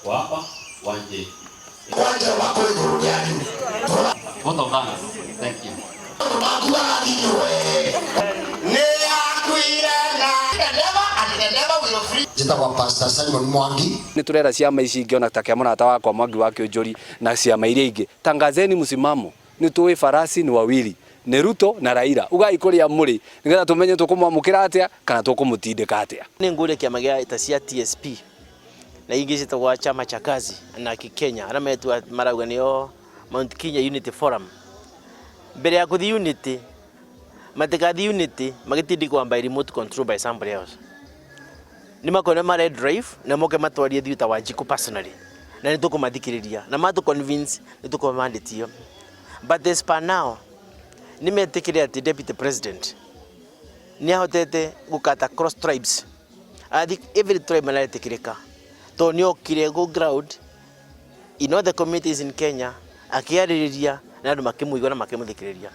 Wapa wanje wako duniani. Thank you. Jitagwa Pastor Simon Mwangi. Ni turera ciama ici ingiona ta Mũrata wakwa Mwangi wa Kĩũnjũri na ciama iria ingĩ. Tangazeni msimamo. Ni tuwe farasi ni wawili. Ni Ruto na Raila. Ugai kuria muri nigetha tumenye tukumwamukira atia kana tukumutindika atia. Ni ngure kiama gia itacia TSP. Na ingi citagwa chama cha kazi na Kenya. Ara metu marauga nio Mount Kenya Unity Forum. Mbere ya kuthi unity matikathi unity magitindi kwamba remote control by somebody else. Ni makone mare drive na moke matwarie thiuta Wanjiku personally. Na nitukumathikiriria na matu convince nitukumanditio. But as per now nimetikire ati deputy president ni ahotete gukata cross tribes. I think every tribe anatikirika to ni okire go ground in all the communities in Kenya akiaririria na andu makimuigwa na makimuthikiriria.